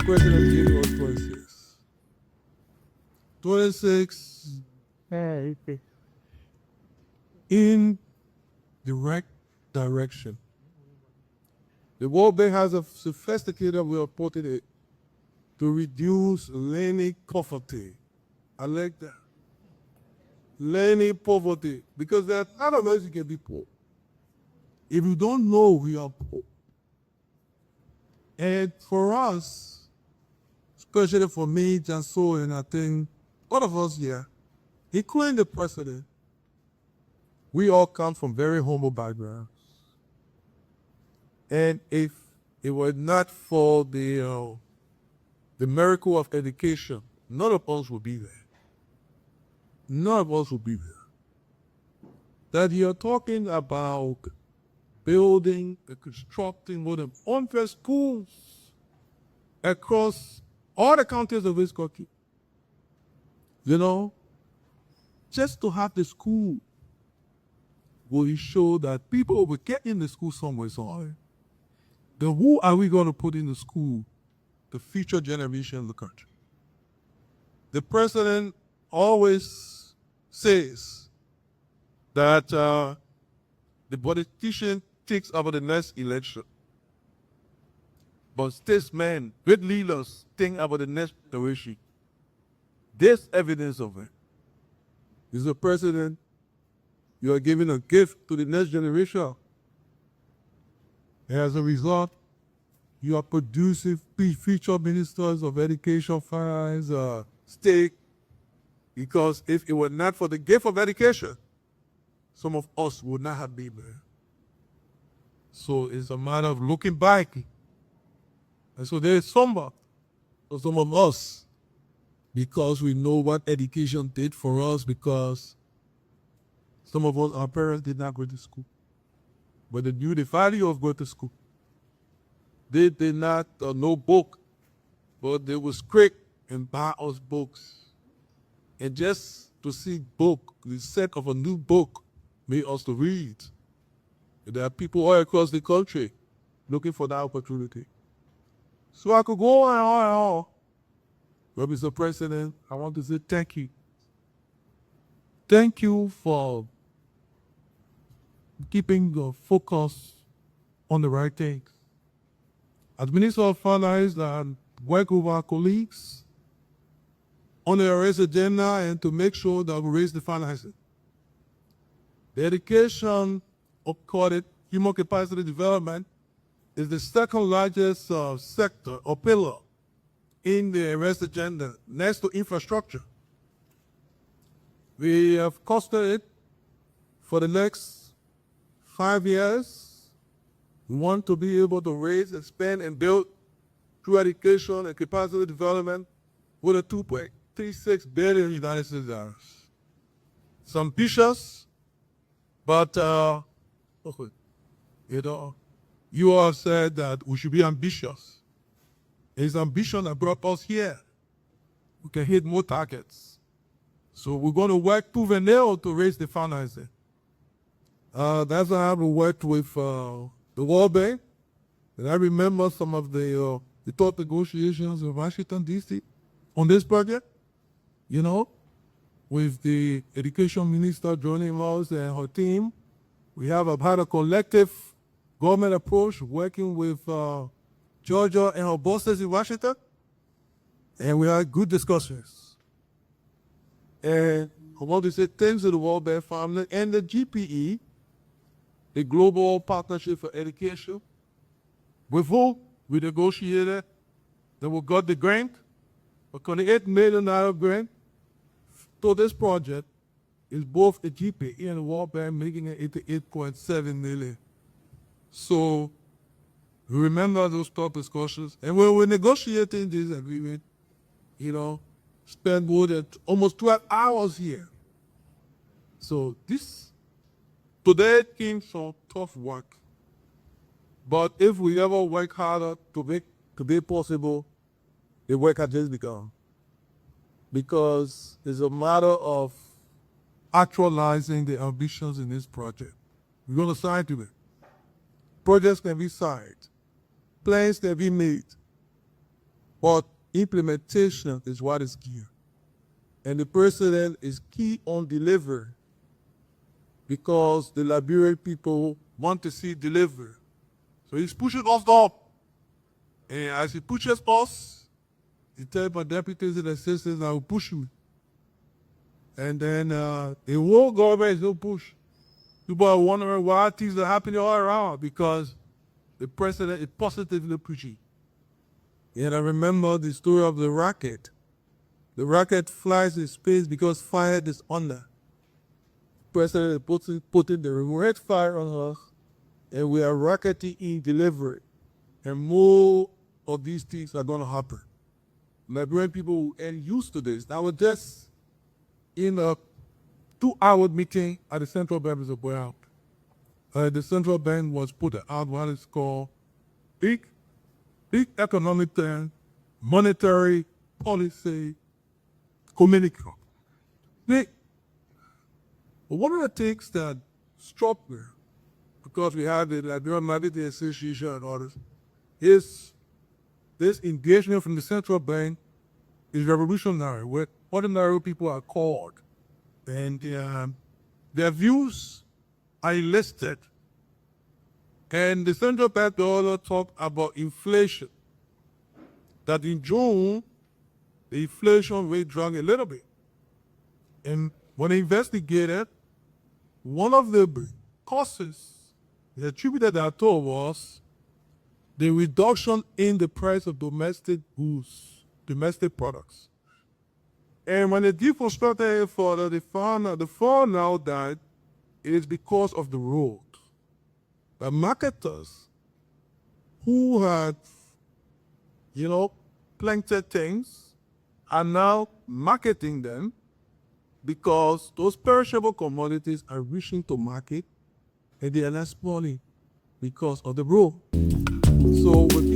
President gave us 26. 26 in the right direction. The World Bank has a sophisticated way of putting it to reduce learning poverty. I like that. Learning poverty. Because there are a lot of us who can be poor. If you don't know, we are poor. And for us, especially for me, Janso, and I think all of us here, including the president, we all come from very humble backgrounds. And if it were not for the miracle of education, none of us would be there. None of us would be there. That you're talking about building and constructing more than 100 schools across all the counties of this country. You know, just to have the school will show that people will get in the school somewhere. So, then who are we going to put in the school? The future generation of the country. The president always says that the politician thinks about the next election. But statesmen, great leaders, think about the next generation. There's evidence of it. Is the president, you are giving a gift to the next generation. As a result, you are producing future ministers of education, finance, state, because if it were not for the gift of education, some of us would not have been there. So it's a matter of looking back. And so there is somewhat for some of us, because we know what education did for us, because some of us, our parents did not go to school. But they knew the value of going to school. They did not know book, but they was quick and buy us books. And just to see book, the sake of a new book, made us to read. And there are people all across the country looking for that opportunity. So I could go on and on and on. But Mr. President, I want to say thank you. Thank you for keeping the focus on the right things. As Minister of Finance, and work with our colleagues on the raise agenda and to make sure that we raise the finances. The education, called it human capacity development, is the second largest sector or pillar in the raise agenda, next to infrastructure. We have costed it for the next 5 years. We want to be able to raise, expand, and build through education and capacity development with a $2.36 billion United States dollars. It's ambitious, but you all said that we should be ambitious. It's ambition that brought us here. We can hit more targets. So we're going to work tooth and nail to raise the financing. That's how we worked with the World Bank. And I remember some of the top negotiations in Washington, D.C. on this project, with the education minister joining us and her team. We have had a collective government approach working with Georgia and her bosses in Washington. And we had good discussions. And I want to say thanks to the World Bank family and the GPE, the Global Partnership for Education, with whom we negotiated, then we got the grant, a $28 million grant. So this project is both the GPE and the World Bank, making it $88.7 million. So we remember those top discussions. And when we're negotiating this agreement, spent more than almost 12 hours here. So today came some tough work. But if we ever work harder to make today possible, the work has just begun. Because it's a matter of actualizing the ambitions in this project. We're going to sign to it. Projects can be signed. Plans can be made. but implementation is what is key. And the president is key on delivery because the Liberian people want to see delivery. So he's pushing us up. And as he pushes us, he tells my deputies and assistants, I will push you. And then the whole government is no push. People are wondering why things are happening all around because the president is positively pushing. And I remember the story of the rocket. The rocket flies in space because fire is under. The president is putting the red fire on us, and we are rocketing in delivery. And more of these things are going to happen. Liberian people will get used to this. I was just in a 2-hour meeting at the Central Bank of Boakai. The Central Bank was put out what is called big economic and monetary policy communique. But one of the things that struck me, because we had the Liberian Monetary Association and others, is this engagement from the Central Bank is revolutionary, where ordinary people are called, and their views are enlisted. And the Central Bank also talked about inflation, that in June, the inflation rate dropped a little bit. And when they investigated, one of the causes they attributed that to was the reduction in the price of domestic goods, domestic products. And when they did perspective further, they found out that it is because of the road. The marketers who had, planted things are now marketing them because those perishable commodities are reaching to market and they are not spoiling because of the road. So when